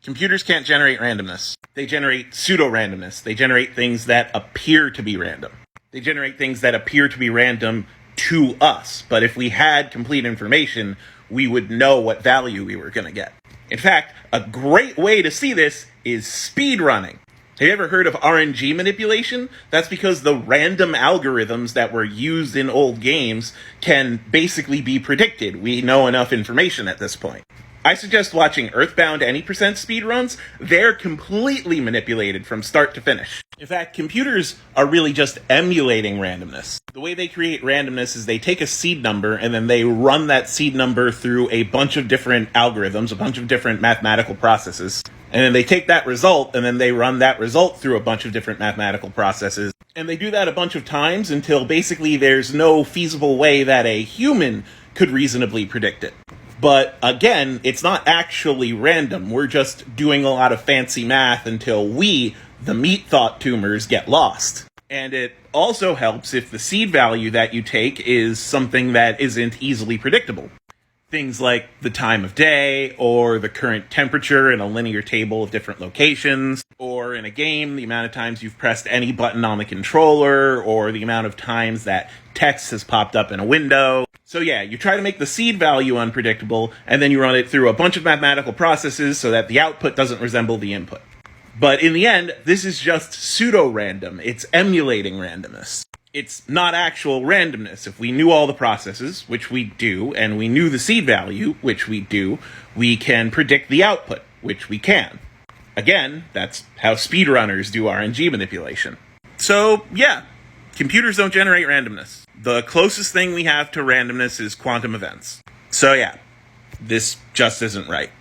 Computers can't generate randomness. They generate pseudo-randomness. They generate things that appear to be random. They generate things that appear to be random to us. But if we had complete information, we would know what value we were going to get. In fact, a great way to see this is speedrunning. Have you ever heard of RNG manipulation? That's because the random algorithms that were used in old games can basically be predicted. We know enough information at this point. I suggest watching Earthbound Any% speedruns. They're completely manipulated from start to finish. In fact, computers are really just emulating randomness. The way they create randomness is they take a seed number and then they run that seed number through a bunch of different algorithms, a bunch of different mathematical processes. And then they take that result and then they run that result through a bunch of different mathematical processes. And they do that a bunch of times until basically there's no feasible way that a human could reasonably predict it. But again, it's not actually random. We're just doing a lot of fancy math until we, the meat thought tumors, get lost. And it also helps if the seed value that you take is something that isn't easily predictable. Things like the time of day, or the current temperature in a linear table of different locations, or in a game, the amount of times you've pressed any button on the controller, or the amount of times that text has popped up in a window. So yeah, you try to make the seed value unpredictable, and then you run it through a bunch of mathematical processes so that the output doesn't resemble the input. But in the end, this is just pseudo-random. It's emulating randomness. It's not actual randomness. If we knew all the processes, which we do, and we knew the seed value, which we do, we can predict the output, which we can. Again, that's how speedrunners do RNG manipulation. So, yeah, computers don't generate randomness. The closest thing we have to randomness is quantum events. So yeah, this just isn't right.